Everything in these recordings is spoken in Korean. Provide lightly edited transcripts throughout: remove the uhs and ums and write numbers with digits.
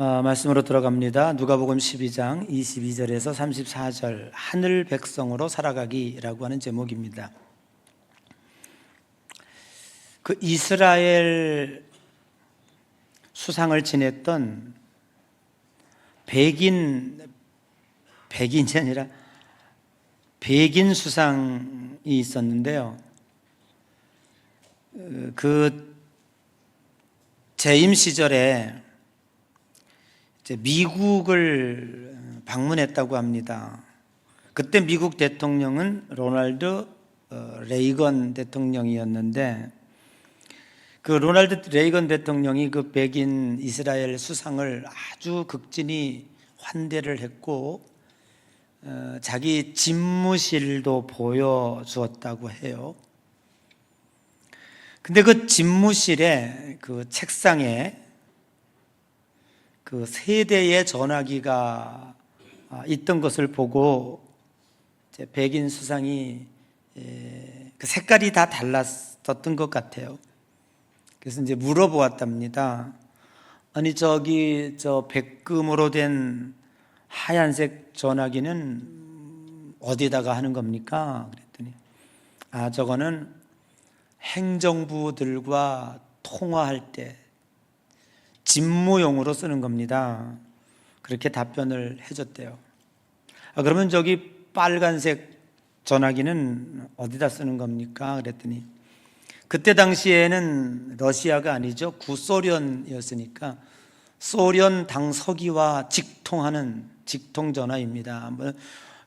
말씀으로 들어갑니다. 누가복음 12장 22절에서 34절, 하늘 백성으로 살아가기라고 하는 제목입니다. 그 이스라엘 수상을 지냈던 백인이 아니라 백인 수상이 있었는데요. 그 재임 시절에 미국을 방문했다고 합니다. 그때 미국 대통령은 로널드 레이건 대통령이었는데, 그 로널드 레이건 대통령이 그 백인 이스라엘 수상을 아주 극진히 환대를 했고 자기 집무실도 보여주었다고 해요. 근데 그 집무실에 그 책상에 그 세 대의 전화기가 있던 것을 보고 백인 수상이 그 색깔이 다 달랐었던 것 같아요. 그래서 이제 물어보았답니다. 아니, 저 백금으로 된 하얀색 전화기는 어디다가 하는 겁니까? 그랬더니 저거는 행정부들과 통화할 때 집무용으로 쓰는 겁니다. 그렇게 답변을 해줬대요. 그러면 저기 빨간색 전화기는 어디다 쓰는 겁니까? 그랬더니 그때 당시에는 러시아가 아니죠, 구소련이었으니까 소련 당서기와 직통하는 직통 전화입니다.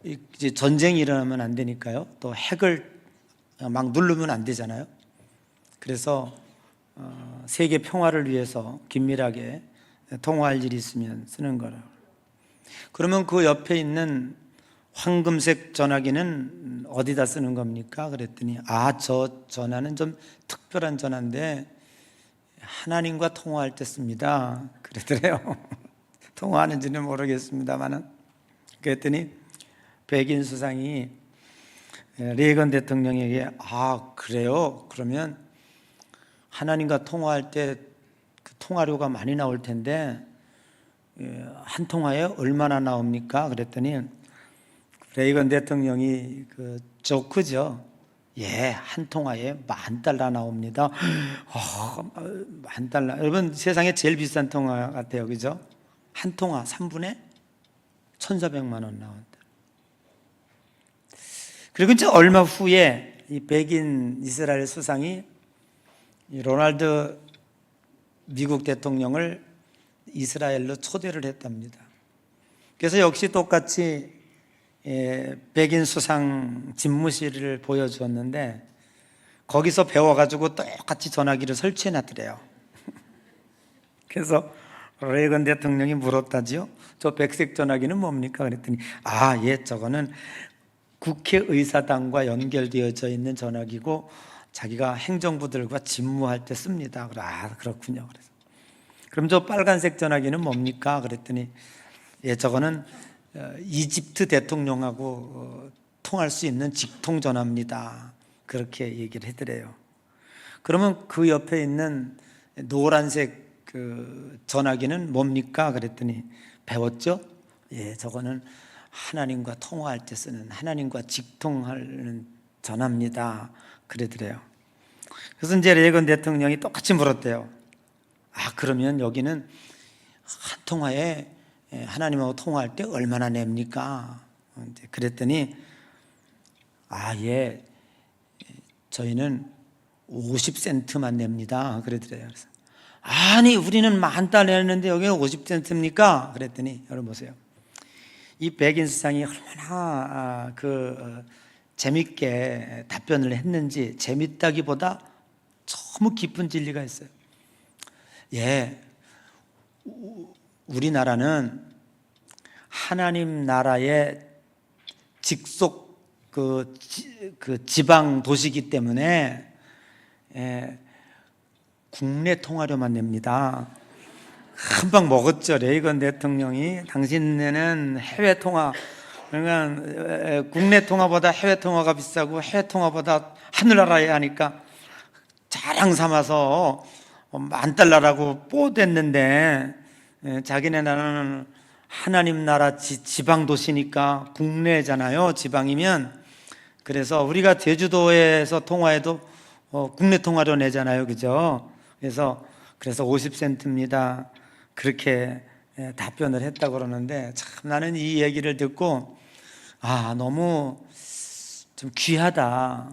이제 전쟁이 일어나면 안 되니까요. 또 핵을 막 누르면 안 되잖아요. 그래서 세계 평화를 위해서 긴밀하게 통화할 일이 있으면 쓰는 거라. 그러면 그 옆에 있는 황금색 전화기는 어디다 쓰는 겁니까? 그랬더니 저 전화는 좀 특별한 전화인데 하나님과 통화할 때 씁니다. 그러더래요. 통화하는지는 모르겠습니다만은. 그랬더니 백인 수상이 레이건 대통령에게 그래요? 그러면 하나님과 통화할 때 그 통화료가 많이 나올 텐데 한 통화에 얼마나 나옵니까? 그랬더니 레이건 대통령이 그 조크죠. 한 통화에 $10,000 나옵니다. $10,000. 여러분, 세상에 제일 비싼 통화 같아요, 그죠? 한 통화 3분에 1,400만 원 나온다. 그리고 이제 얼마 후에 이 백인 이스라엘 수상이 이 로널드 미국 대통령을 이스라엘로 초대를 했답니다. 그래서 역시 똑같이 백인 수상 집무실을 보여주었는데 거기서 배워가지고 똑같이 전화기를 설치해 놨더래요. 그래서 레이건 대통령이 물었다지요. 저 백색 전화기는 뭡니까? 그랬더니 저거는 국회의사당과 연결되어져 있는 전화기고 자기가 행정부들과 집무할 때 씁니다. 그렇군요. 그래서 그럼 저 빨간색 전화기는 뭡니까? 그랬더니 저거는 이집트 대통령하고 통할 수 있는 직통 전화입니다. 그렇게 얘기를 하더래요. 그러면 그 옆에 있는 노란색 그 전화기는 뭡니까? 그랬더니 배웠죠? 저거는 하나님과 통화할 때 쓰는, 하나님과 직통하는 전화입니다. 그러더래요. 그래서 이제 레이건 대통령이 똑같이 물었대요. 그러면 여기는 한 통화에 하나님하고 통화할 때 얼마나 냅니까? 그랬더니 저희는 50센트만 냅니다. 그러더래요. 그래서 아니, 우리는 $10,000 내는데 여기는 50센트입니까? 그랬더니 여러분 보세요. 이 백인 수상이 얼마나 재밌게 답변을 했는지, 재밌다기보다 너무 깊은 진리가 있어요. 우리나라는 하나님 나라의 직속 그 지방 도시이기 때문에 국내 통화료만 냅니다. 금방 먹었죠. 레이건 대통령이 당신네는 해외 통화, 그러니까 국내 통화보다 해외 통화가 비싸고 해외 통화보다 하늘나라에 하니까 자랑 삼아서 $10,000라고 뽀댔는데 자기네 나라는 하나님 나라 지방 도시니까 국내잖아요. 지방이면. 그래서 우리가 제주도에서 통화해도 국내 통화료 내잖아요. 그죠? 그래서 50센트입니다. 그렇게 답변을 했다고 그러는데, 참 나는 이 얘기를 듣고 너무 좀 귀하다.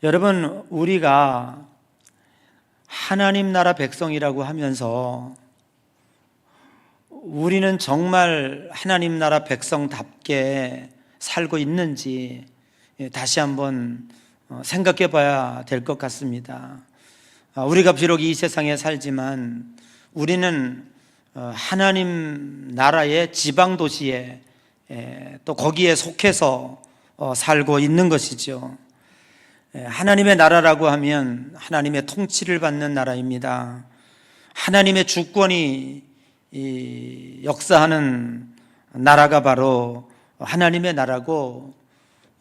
여러분, 우리가 하나님 나라 백성이라고 하면서 우리는 정말 하나님 나라 백성답게 살고 있는지 다시 한번 생각해 봐야 될 것 같습니다. 우리가 비록 이 세상에 살지만 우리는 하나님 나라의 지방 도시에 또 거기에 속해서 살고 있는 것이죠. 하나님의 나라라고 하면 하나님의 통치를 받는 나라입니다. 하나님의 주권이 역사하는 나라가 바로 하나님의 나라고,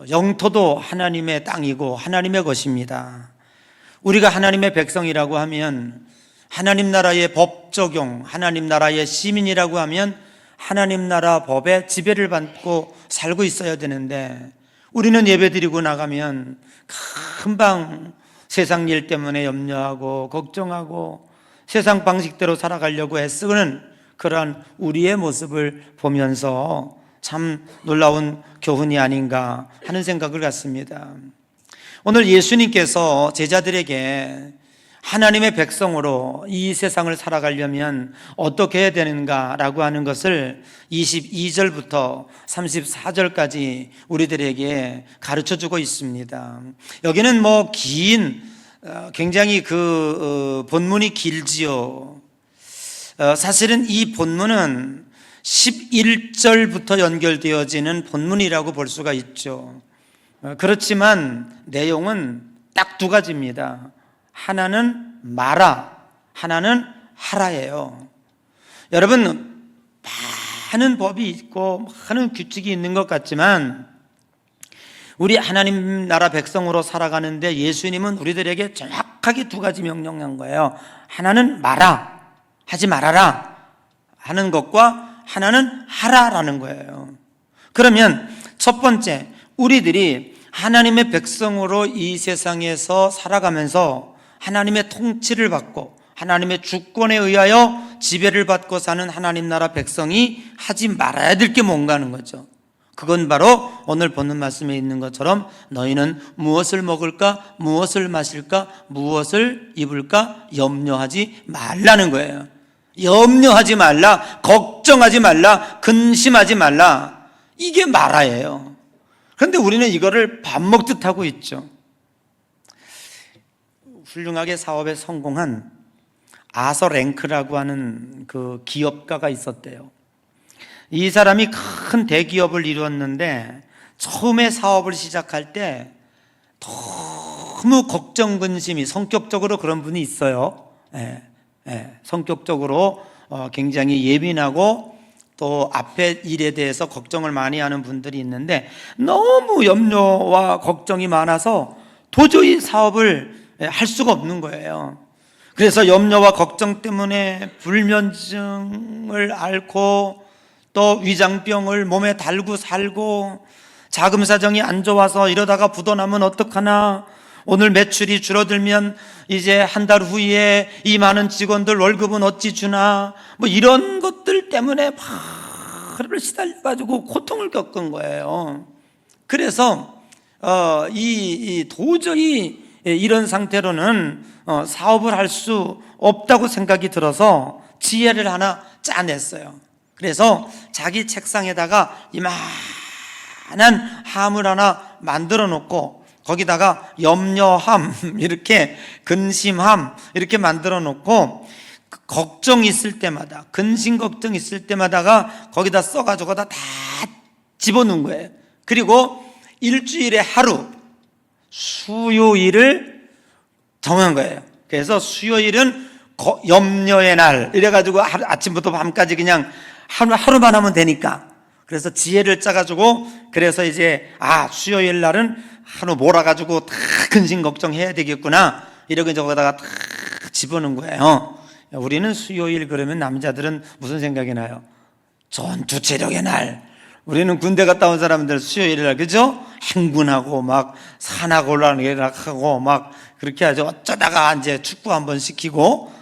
영토도 하나님의 땅이고 하나님의 것입니다. 우리가 하나님의 백성이라고 하면 하나님 나라의 법 적용, 하나님 나라의 시민이라고 하면 하나님 나라 법의 지배를 받고 살고 있어야 되는데, 우리는 예배드리고 나가면 금방 세상 일 때문에 염려하고 걱정하고 세상 방식대로 살아가려고 애쓰는 그러한 우리의 모습을 보면서 참 놀라운 교훈이 아닌가 하는 생각을 갖습니다. 오늘 예수님께서 제자들에게 하나님의 백성으로 이 세상을 살아가려면 어떻게 해야 되는가라고 하는 것을 22절부터 34절까지 우리들에게 가르쳐주고 있습니다. 여기는 굉장히 본문이 길지요. 사실은 이 본문은 11절부터 연결되어지는 본문이라고 볼 수가 있죠. 그렇지만 내용은 딱 두 가지입니다. 하나는 마라, 하나는 하라예요. 여러분, 많은 법이 있고 많은 규칙이 있는 것 같지만 우리 하나님 나라 백성으로 살아가는데 예수님은 우리들에게 정확하게 두 가지 명령한 거예요. 하나는 마라, 하지 말아라 하는 것과 하나는 하라라는 거예요. 그러면 첫 번째, 우리들이 하나님의 백성으로 이 세상에서 살아가면서 하나님의 통치를 받고 하나님의 주권에 의하여 지배를 받고 사는 하나님 나라 백성이 하지 말아야 될 게 뭔가 하는 거죠. 그건 바로 오늘 보는 말씀에 있는 것처럼 너희는 무엇을 먹을까, 무엇을 마실까, 무엇을 입을까 염려하지 말라는 거예요. 염려하지 말라, 걱정하지 말라, 근심하지 말라. 이게 마라예요. 그런데 우리는 이거를 밥 먹듯 하고 있죠. 훌륭하게 사업에 성공한 아서 랭크라고 하는 그 기업가가 있었대요. 이 사람이 큰 대기업을 이루었는데 처음에 사업을 시작할 때 너무 걱정 근심이, 성격적으로 그런 분이 있어요. 성격적으로 굉장히 예민하고 또 앞에 일에 대해서 걱정을 많이 하는 분들이 있는데 너무 염려와 걱정이 많아서 도저히 사업을 할 수가 없는 거예요. 그래서 염려와 걱정 때문에 불면증을 앓고 또 위장병을 몸에 달고 살고, 자금 사정이 안 좋아서 이러다가 부도나면 어떡하나, 오늘 매출이 줄어들면 이제 한 달 후에 이 많은 직원들 월급은 어찌 주나, 이런 것들 때문에 하루를 시달려가지고 고통을 겪은 거예요. 그래서 도저히 이런 상태로는 사업을 할 수 없다고 생각이 들어서 지혜를 하나 짜냈어요. 그래서 자기 책상에다가 이만한 함을 하나 만들어 놓고 거기다가 염려함, 이렇게 근심함 이렇게 만들어 놓고 걱정 있을 때마다, 근심 걱정 있을 때마다가 거기다 써가지고 다 집어넣은 거예요. 그리고 일주일에 하루 수요일을 정한 거예요. 그래서 수요일은 염려의 날 이래가지고 아침부터 밤까지 그냥 하루만 하면 되니까, 그래서 지혜를 짜가지고, 그래서 이제 수요일 날은 하루 몰아가지고 다 근심 걱정해야 되겠구나 이러고 이제 거기다가 다 집어넣은 거예요. 우리는 수요일 그러면 남자들은 무슨 생각이 나요? 전투 체력의 날. 우리는 군대 갔다 온 사람들 수요일 날, 그죠? 행군하고 막 산악 올라가고 막 그렇게 하죠. 어쩌다가 이제 축구 한번 시키고,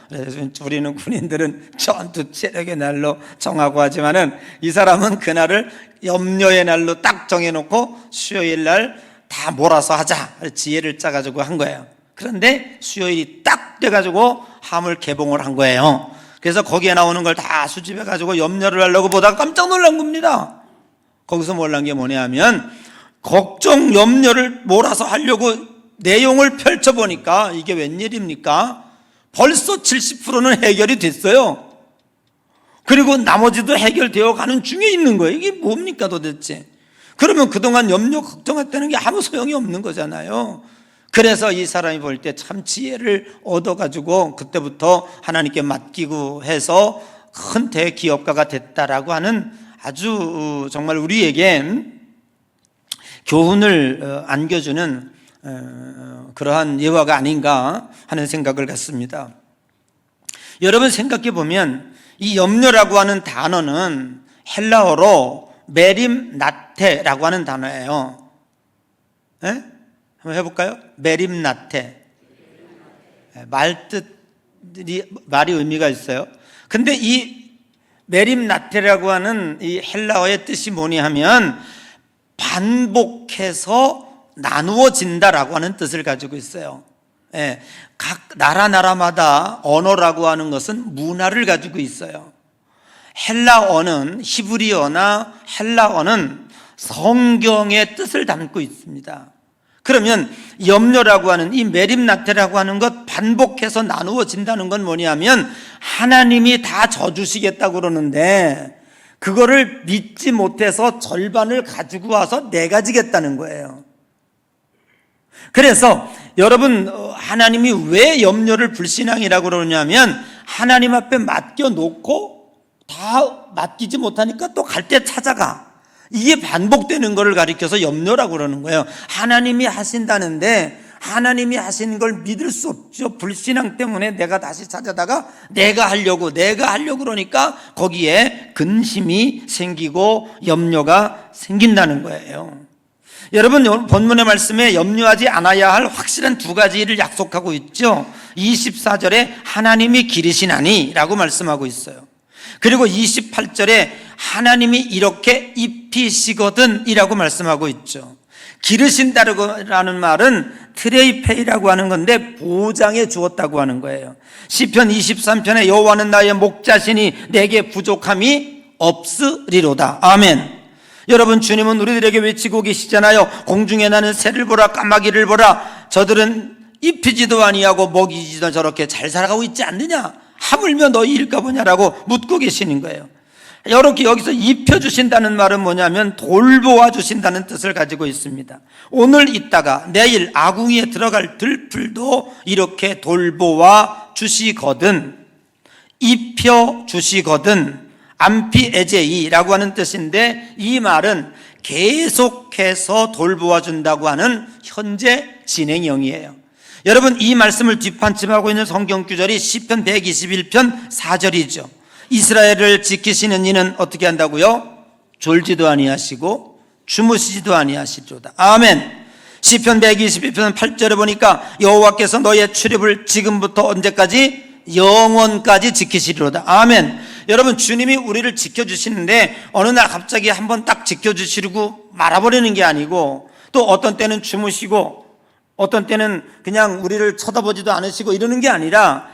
우리는 군인들은 전투 체력의 날로 정하고 하지만은 이 사람은 그날을 염려의 날로 딱 정해놓고 수요일 날 다 몰아서 하자 지혜를 짜가지고 한 거예요. 그런데 수요일이 딱 돼가지고 함을 개봉을 한 거예요. 그래서 거기에 나오는 걸 다 수집해가지고 염려를 하려고 보다가 깜짝 놀란 겁니다. 거기서 놀란 게 뭐냐 하면, 걱정 염려를 몰아서 하려고 내용을 펼쳐보니까 이게 웬일입니까? 벌써 70%는 해결이 됐어요. 그리고 나머지도 해결되어 가는 중에 있는 거예요. 이게 뭡니까 도대체? 그러면 그동안 염려 걱정했다는 게 아무 소용이 없는 거잖아요. 그래서 이 사람이 볼 때 참 지혜를 얻어가지고 그때부터 하나님께 맡기고 해서 큰 대기업가가 됐다라고 하는 아주 정말 우리에게 교훈을 안겨주는 그러한 예화가 아닌가 하는 생각을 갖습니다. 여러분 생각해 보면 이 염려라고 하는 단어는 헬라어로 메림나테라고 하는 단어예요. 네? 한번 해볼까요? 메림나테. 말이 의미가 있어요. 근데 이 메림나테라고 하는 이 헬라어의 뜻이 뭐냐 하면 반복해서 나누어진다라고 하는 뜻을 가지고 있어요. 각 나라마다 언어라고 하는 것은 문화를 가지고 있어요. 헬라어는 히브리어나 헬라어는 성경의 뜻을 담고 있습니다. 그러면 염려라고 하는 이 메림나테라고 하는 것, 반복해서 나누어진다는 건 뭐냐면 하나님이 다 져주시겠다고 그러는데 그거를 믿지 못해서 절반을 가지고 와서 내가 지겠다는 거예요. 그래서 여러분, 하나님이 왜 염려를 불신앙이라고 그러냐면 하나님 앞에 맡겨놓고 다 맡기지 못하니까 또 갈 때 찾아가. 이게 반복되는 것을 가리켜서 염려라고 그러는 거예요. 하나님이 하신다는데 하나님이 하시는 걸 믿을 수 없죠. 불신앙 때문에 내가 다시 찾아다가 내가 하려고 그러니까 거기에 근심이 생기고 염려가 생긴다는 거예요. 여러분, 본문의 말씀에 염려하지 않아야 할 확실한 두 가지를 약속하고 있죠. 24절에 하나님이 기르시나니 라고 말씀하고 있어요. 그리고 28절에 하나님이 이렇게 입히시거든 이라고 말씀하고 있죠. 기르신다라는 말은 트레이페이라고 하는 건데 보장해 주었다고 하는 거예요. 시편 23편에 여호와는 나의 목자시니 내게 부족함이 없으리로다. 아멘. 여러분, 주님은 우리들에게 외치고 계시잖아요. 공중에 나는 새를 보라, 까마귀를 보라. 저들은 입히지도 아니하고 먹이지도 저렇게 잘 살아가고 있지 않느냐? 하물며 너희일까 보냐라고 묻고 계시는 거예요. 이렇게 여기서 입혀주신다는 말은 뭐냐면 돌보아 주신다는 뜻을 가지고 있습니다. 오늘 있다가 내일 아궁이에 들어갈 들풀도 이렇게 돌보아 주시거든, 입혀 주시거든, 암피에제이라고 하는 뜻인데 이 말은 계속해서 돌보아 준다고 하는 현재 진행형이에요. 여러분, 이 말씀을 뒷받침하고 있는 성경 구절이 시편 121편 4절이죠. 이스라엘을 지키시는 이는 어떻게 한다고요? 졸지도 아니하시고 주무시지도 아니하시리로다. 아멘. 시편 121편 8절에 보니까 여호와께서 너의 출입을 지금부터 언제까지? 영원까지 지키시리로다. 아멘. 여러분, 주님이 우리를 지켜주시는데 어느 날 갑자기 한번 딱 지켜주시고 말아버리는 게 아니고, 또 어떤 때는 주무시고 어떤 때는 그냥 우리를 쳐다보지도 않으시고 이러는 게 아니라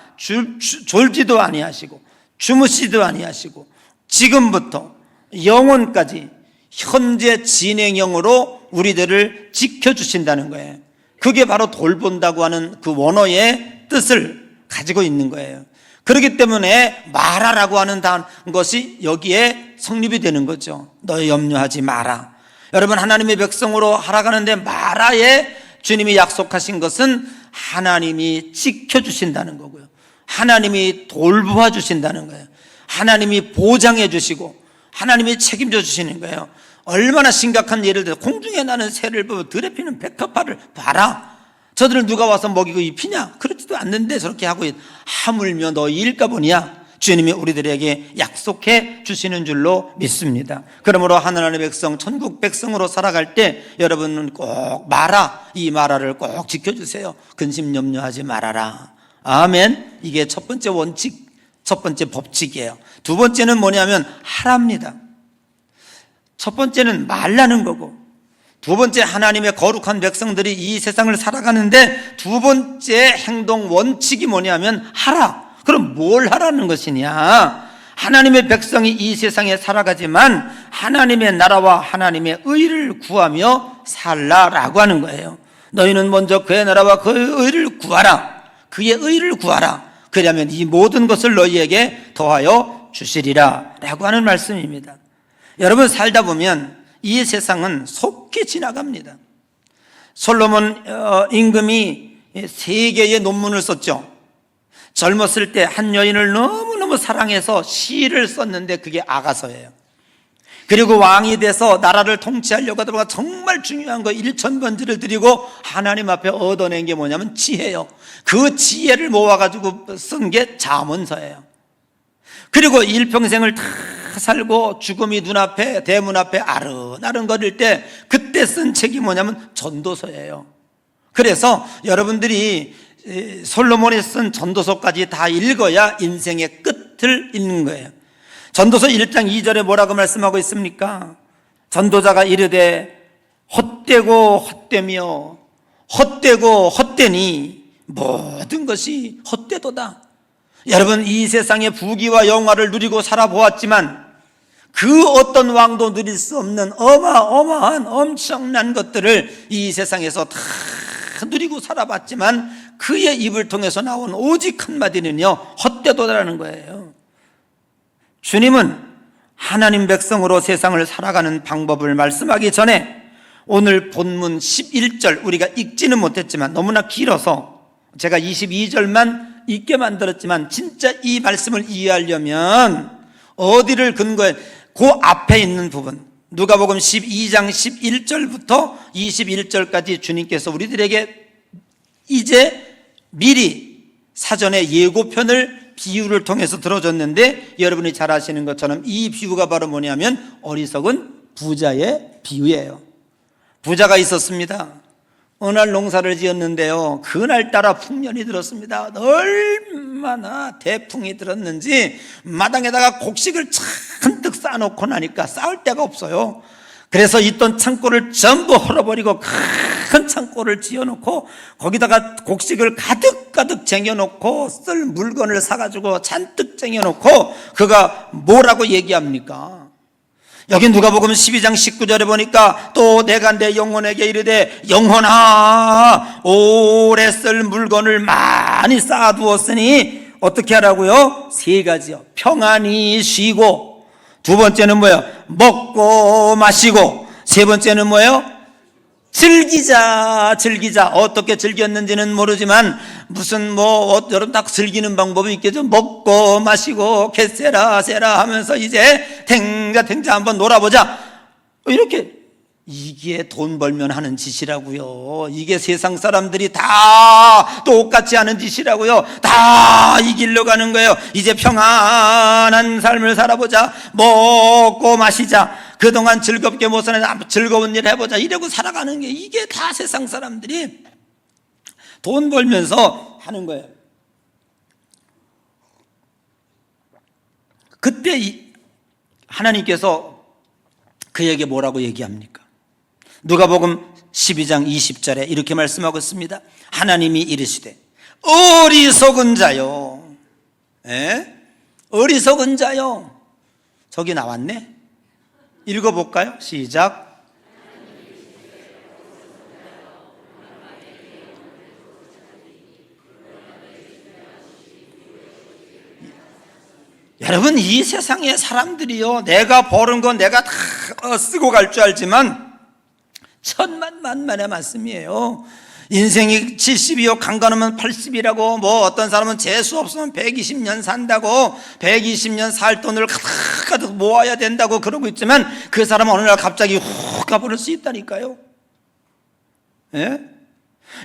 졸지도 아니하시고 주무시지도 아니하시고 지금부터 영원까지 현재 진행형으로 우리들을 지켜주신다는 거예요. 그게 바로 돌본다고 하는 그 원어의 뜻을 가지고 있는 거예요. 그렇기 때문에 마라라고 하는 것이 여기에 성립이 되는 거죠. 너 염려하지 마라. 여러분, 하나님의 백성으로 살아가는데 마라에 주님이 약속하신 것은 하나님이 지켜주신다는 거고요. 하나님이 돌보아 주신다는 거예요. 하나님이 보장해 주시고 하나님이 책임져 주시는 거예요. 얼마나 심각한 예를 들어 공중에 나는 새를 보고 들에 피는 백합화를 봐라. 저들을 누가 와서 먹이고 입히냐? 그렇지도 않는데 저렇게 하고 하물며 너희 일가보냐? 주님이 우리들에게 약속해 주시는 줄로 믿습니다. 그러므로 하나님의 백성, 천국 백성으로 살아갈 때 여러분은 꼭 마라, 이 마라를 꼭 지켜주세요. 근심 염려하지 말아라. 아멘. 이게 첫 번째 원칙, 첫 번째 법칙이에요. 두 번째는 뭐냐면 하랍니다. 첫 번째는 말라는 거고, 두 번째 하나님의 거룩한 백성들이 이 세상을 살아가는데 두 번째 행동 원칙이 뭐냐면 하라. 그럼 뭘 하라는 것이냐? 하나님의 백성이 이 세상에 살아가지만 하나님의 나라와 하나님의 의를 구하며 살라라고 하는 거예요. 너희는 먼저 그의 나라와 그의 의를 구하라. 그의 의를 구하라. 그러면 이 모든 것을 너희에게 더하여 주시리라 라고 하는 말씀입니다. 여러분, 살다 보면 이 세상은 속히 지나갑니다. 솔로몬 임금이 3개의 논문을 썼죠. 젊었을 때 한 여인을 너무너무 사랑해서 시를 썼는데 그게 아가서예요. 그리고 왕이 돼서 나라를 통치하려고 하다가 정말 중요한 거 1000번지를 드리고 하나님 앞에 얻어낸 게 뭐냐면 지혜요. 그 지혜를 모아가지고 쓴 게 잠언서예요. 그리고 일평생을 다 살고 죽음이 눈앞에, 대문 앞에 아른아른거릴 때 그때 쓴 책이 뭐냐면 전도서예요. 그래서 여러분들이 솔로몬이 쓴 전도서까지 다 읽어야 인생의 끝을 읽는 거예요. 전도서 1장 2절에 뭐라고 말씀하고 있습니까? 전도자가 이르되 헛되고 헛되며 헛되고 헛되니 모든 것이 헛되도다. 여러분, 이 세상의 부귀와 영화를 누리고 살아보았지만 그 어떤 왕도 누릴 수 없는 어마어마한 엄청난 것들을 이 세상에서 다 누리고 살아봤지만 그의 입을 통해서 나온 오직 한마디는요, 헛되도다라는 거예요. 주님은 하나님 백성으로 세상을 살아가는 방법을 말씀하기 전에 오늘 본문 11절 우리가 읽지는 못했지만 너무나 길어서 제가 22절만 읽게 만들었지만 진짜 이 말씀을 이해하려면 어디를 근거해? 그 앞에 있는 부분, 누가복음 12장 11절부터 21절까지 주님께서 우리들에게 이제 미리 사전에 예고편을 비유를 통해서 들어줬는데 여러분이 잘 아시는 것처럼 이 비유가 바로 뭐냐면 어리석은 부자의 비유예요. 부자가 있었습니다. 어느 날 농사를 지었는데요, 그날따라 풍년이 들었습니다. 얼마나 대풍이 들었는지 마당에다가 곡식을 잔뜩 쌓아놓고 나니까 쌓을 데가 없어요. 그래서 있던 창고를 전부 헐어버리고 큰 창고를 지어놓고 거기다가 곡식을 가득가득 쟁여놓고 쓸 물건을 사가지고 잔뜩 쟁여놓고 그가 뭐라고 얘기합니까? 여기 누가복음 12장 19절에 보니까 또 내가 내 영혼에게 이르되 영혼아, 오래 쓸 물건을 많이 쌓아두었으니 어떻게 하라고요? 3가지요. 평안히 쉬고, 두 번째는 뭐예요? 먹고 마시고, 세 번째는 뭐예요? 즐기자. 어떻게 즐겼는지는 모르지만 무슨 여러분 딱 즐기는 방법이 있겠죠. 먹고 마시고 개세라 세라 하면서 이제 탱자 한번 놀아보자, 이렇게. 이게 돈 벌면 하는 짓이라고요. 이게 세상 사람들이 다 똑같이 하는 짓이라고요. 다 이기려고 하는 거예요. 이제 평안한 삶을 살아보자, 먹고 마시자, 그동안 즐겁게 못 사는 즐거운 일 해보자, 이러고 살아가는 게 이게 다 세상 사람들이 돈 벌면서 하는 거예요. 그때 하나님께서 그에게 뭐라고 얘기합니까? 누가복음 12장 20절에 이렇게 말씀하고 있습니다. 하나님이 이르시되 어리석은 자요. 어리석은 자요. 저기 나왔네. 읽어볼까요? 시작. 여러분, 이 세상의 사람들이요, 내가 버는 건 내가 다 쓰고 갈 줄 알지만 천만만만의 말씀이에요. 인생이 70이요 강건하면 80이라고, 어떤 사람은 재수 없으면 120년 산다고, 120년 살 돈을 가득가득 모아야 된다고 그러고 있지만 그 사람은 어느 날 갑자기 훅 가버릴 수 있다니까요. 예?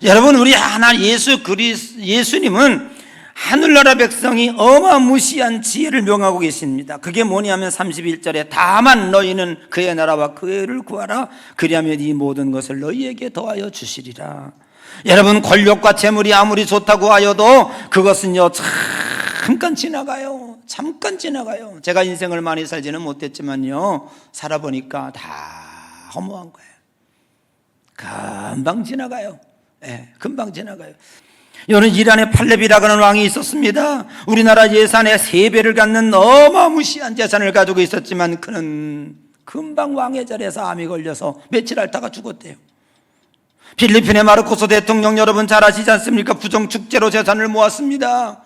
여러분, 우리 하나 예수님은 하늘나라 백성이 어마무시한 지혜를 명하고 계십니다. 그게 뭐냐면 31절에 다만 너희는 그의 나라와 그의 의를 구하라. 그리하면 이 모든 것을 너희에게 더하여 주시리라. 여러분, 권력과 재물이 아무리 좋다고 하여도 그것은요 잠깐 지나가요. 잠깐 지나가요. 제가 인생을 많이 살지는 못했지만요, 살아보니까 다 허무한 거예요. 금방 지나가요. 금방 지나가요. 여는 이란에 팔렙이라고 하는 왕이 있었습니다. 우리나라 예산의 3배를 갖는 어마무시한 재산을 가지고 있었지만 그는 금방 왕의 자리에서 암이 걸려서 며칠 앓다가 죽었대요. 필리핀의 마르코스 대통령 여러분 잘 아시지 않습니까? 부정축제로 재산을 모았습니다.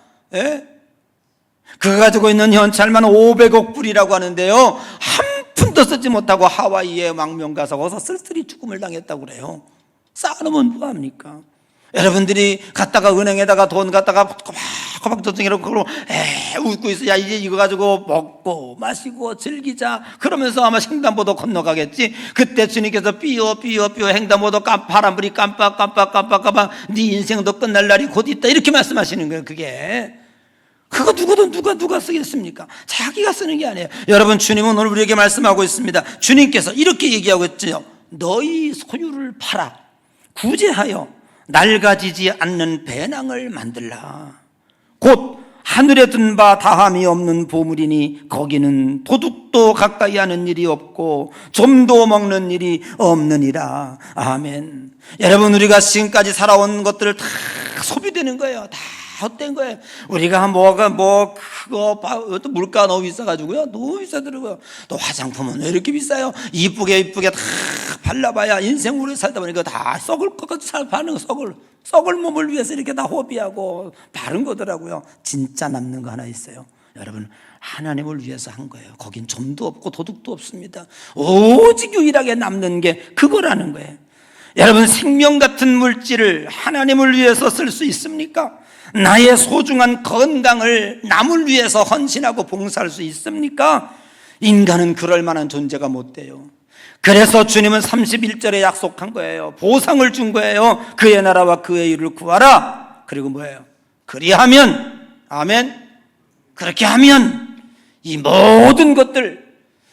그가 가지고 있는 현찰만 500억 불이라고 하는데요, 한 푼도 쓰지 못하고 하와이에 망명 가서 거기서 쓸쓸히 죽음을 당했다고 그래요. 쌓아놓으면 뭐합니까? 여러분들이 갔다가 은행에다가 돈 갖다가 꼬박꼬박 저쪽이라고 그러고 웃고 있어. 야, 이제 이거 가지고 먹고 마시고 즐기자 그러면서 아마 횡단보도 건너가겠지. 그때 주님께서 삐어 횡단보도 바람불이 깜빡 네 인생도 끝날 날이 곧 있다 이렇게 말씀하시는 거예요. 그거 누가 쓰겠습니까? 자기가 쓰는 게 아니에요. 여러분, 주님은 오늘 우리에게 말씀하고 있습니다. 주님께서 이렇게 얘기하고 있죠. 너희 소유를 팔아 구제하여 낡아지지 않는 배낭을 만들라. 곧 하늘에 든 바 다함이 없는 보물이니 거기는 도둑도 가까이 하는 일이 없고 좀도 먹는 일이 없느니라. 아멘. 여러분, 우리가 지금까지 살아온 것들을 다 소비되는 거예요. 다 헛된 거예요. 우리가 그거 또 물가 너무 비싸가지고요, 너무 비싸더라고요. 또 화장품은 왜 이렇게 비싸요? 이쁘게 다 발라봐야 인생 오래 살다 보니까 다 썩을 것 같이 바르는 거, 썩을 몸을 위해서 이렇게 다 호비하고 바른 거더라고요. 진짜 남는 거 하나 있어요. 여러분, 하나님을 위해서 한 거예요. 거긴 좀도 없고 도둑도 없습니다. 오직 유일하게 남는 게 그거라는 거예요. 여러분, 생명 같은 물질을 하나님을 위해서 쓸 수 있습니까? 나의 소중한 건강을 남을 위해서 헌신하고 봉사할 수 있습니까? 인간은 그럴 만한 존재가 못 돼요. 그래서 주님은 31절에 약속한 거예요. 보상을 준 거예요. 그의 나라와 그의 일을 구하라. 그리고 뭐예요? 그리하면, 아멘, 그렇게 하면 이 모든 것들,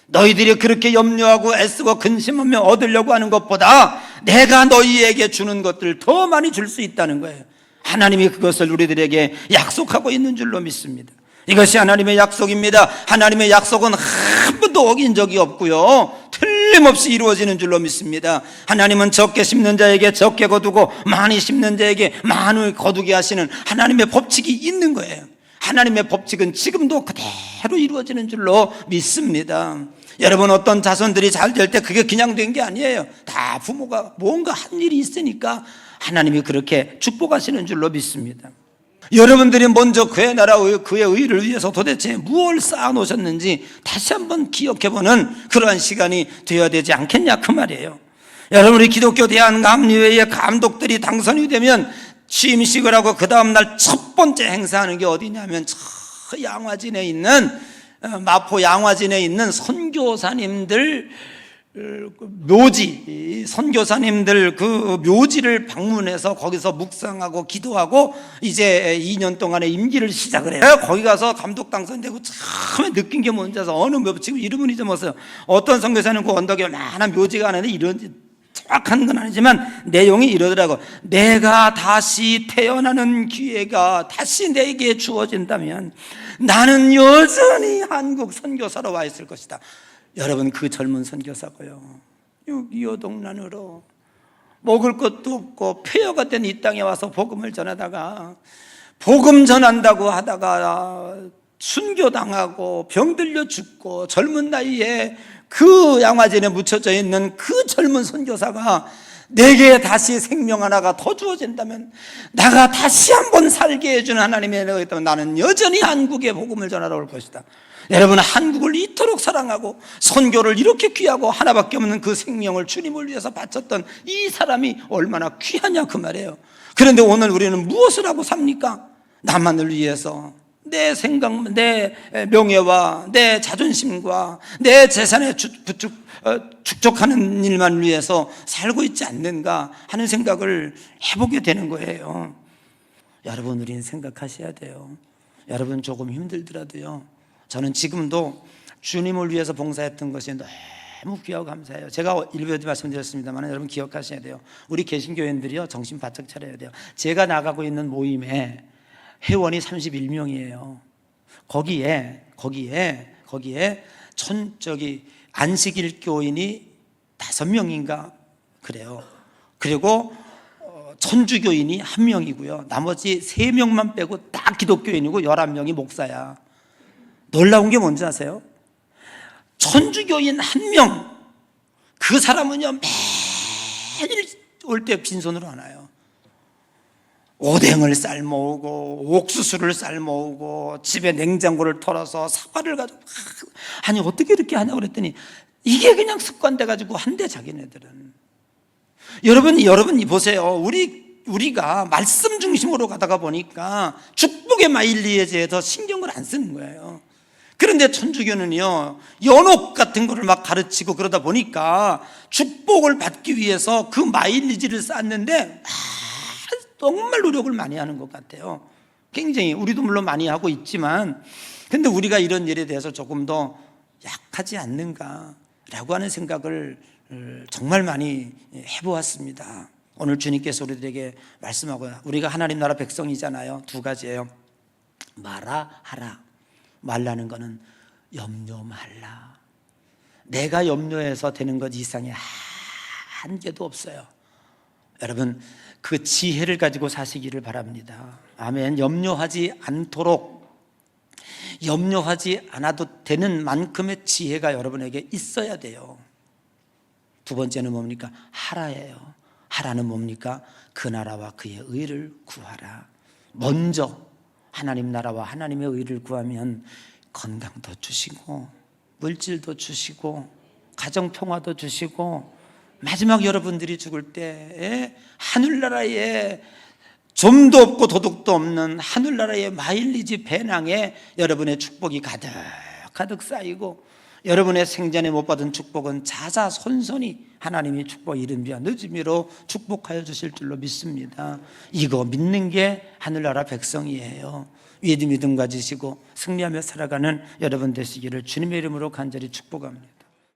너희들이 그렇게 염려하고 애쓰고 근심하며 얻으려고 하는 것보다 내가 너희에게 주는 것들 더 많이 줄 수 있다는 거예요. 하나님이 그것을 우리들에게 약속하고 있는 줄로 믿습니다. 이것이 하나님의 약속입니다. 하나님의 약속은 한 번도 어긴 적이 없고요, 틀림없이 이루어지는 줄로 믿습니다. 하나님은 적게 심는 자에게 적게 거두고 많이 심는 자에게 많이 거두게 하시는 하나님의 법칙이 있는 거예요. 하나님의 법칙은 지금도 그대로 이루어지는 줄로 믿습니다. 여러분, 어떤 자손들이 잘 될 때 그게 그냥 된 게 아니에요. 다 부모가 뭔가 한 일이 있으니까 하나님이 그렇게 축복하시는 줄로 믿습니다. 여러분들이 먼저 그의 나라, 그의 의를 위해서 도대체 무엇을 쌓아놓으셨는지 다시 한번 기억해보는 그러한 시간이 되어야 되지 않겠냐 그 말이에요. 여러분, 우리 기독교 대한감리회의 감독들이 당선이 되면 취임식을 하고 그 다음날 첫 번째 행사하는 게 어디냐면 저 양화진에 있는, 마포 양화진에 있는 선교사님들 묘지, 선교사님들 그 묘지를 방문해서 거기서 묵상하고 기도하고 이제 2년 동안의 임기를 시작을 해요. 거기 가서 감독 당선되고 처음에 느낀 게 뭔지 알아서 어느 묘지, 지금 이름은 잊어먹었어요. 어떤 선교사는 그 언덕에 많은 묘지가 하는데 이런 정확한 건 아니지만 내용이 이러더라고. 내가 다시 태어나는 기회가 다시 내게 주어진다면 나는 여전히 한국 선교사로 와 있을 것이다. 여러분, 그 젊은 선교사고요, 6.25 동란으로 먹을 것도 없고 폐허가 된 이 땅에 와서 복음을 전하다가 복음 전한다고 하다가 순교당하고 병들려 죽고 젊은 나이에 그 양화진에 묻혀져 있는 그 젊은 선교사가 내게 다시 생명 하나가 더 주어진다면, 나가 다시 한번 살게 해주는 하나님의 은혜가 있다면 나는 여전히 한국에 복음을 전하러 올 것이다. 여러분, 한국을 이토록 사랑하고 선교를 이렇게 귀하고 하나밖에 없는 그 생명을 주님을 위해서 바쳤던 이 사람이 얼마나 귀하냐 그 말이에요. 그런데 오늘 우리는 무엇을 하고 삽니까? 나만을 위해서, 내 생각, 내 명예와 내 자존심과 내 재산에 축적하는 일만 위해서 살고 있지 않는가 하는 생각을 해보게 되는 거예요. 여러분, 우리는 생각하셔야 돼요. 여러분, 조금 힘들더라도요, 저는 지금도 주님을 위해서 봉사했던 것이 너무 귀하고 감사해요. 제가 일부에도 말씀드렸습니다만 여러분 기억하셔야 돼요. 우리 개신교인들이요, 정신 바짝 차려야 돼요. 제가 나가고 있는 모임에 회원이 31명이에요. 거기에 안식일 교인이 5명인가 그래요. 그리고 천주교인이 1명이고요. 나머지 3명만 빼고 딱 기독교인이고 11명이 목사야. 놀라운 게 뭔지 아세요? 천주교인 1명, 그 사람은요 매일 올 때 빈손으로 안 와요. 오뎅을 삶아오고 옥수수를 삶아오고 집에 냉장고를 털어서 사과를 가지고, 아니 어떻게 이렇게 하냐고 그랬더니 이게 그냥 습관돼 가지고 한대, 자기네들은. 여러분이 보세요. 우리가 말씀 중심으로 가다가 보니까 축복의 마일리지에 더 신경을 안 쓰는 거예요. 그런데 천주교는요, 연옥 같은 거를 막 가르치고 그러다 보니까 축복을 받기 위해서 그 마일리지를 쌓는데 정말 노력을 많이 하는 것 같아요. 굉장히, 우리도 물론 많이 하고 있지만, 근데 우리가 이런 일에 대해서 조금 더 약하지 않는가라고 하는 생각을 정말 많이 해보았습니다. 오늘 주님께서 우리들에게 말씀하고, 우리가 하나님 나라 백성이잖아요. 2가지예요. 말아, 하라. 말라는 거는 염려 말라. 내가 염려해서 되는 것 이상의 한 개도 없어요. 여러분, 그 지혜를 가지고 사시기를 바랍니다. 아멘. 염려하지 않아도 되는 만큼의 지혜가 여러분에게 있어야 돼요. 2번째는 뭡니까? 하라예요. 하라는 뭡니까? 그 나라와 그의 의를 구하라. 먼저 하나님 나라와 하나님의 의를 구하면 건강도 주시고 물질도 주시고 가정평화도 주시고, 마지막 여러분들이 죽을 때 하늘나라에 좀도 없고 도둑도 없는 하늘나라의 마일리지 배낭에 여러분의 축복이 가득 쌓이고, 여러분의 생전에 못 받은 축복은 자자손손이 하나님이 축복 이른비와 늦음이로 축복하여 주실 줄로 믿습니다. 이거 믿는 게 하늘나라 백성이에요. 믿음 가지시고 승리하며 살아가는 여러분 되시기를 주님의 이름으로 간절히 축복합니다.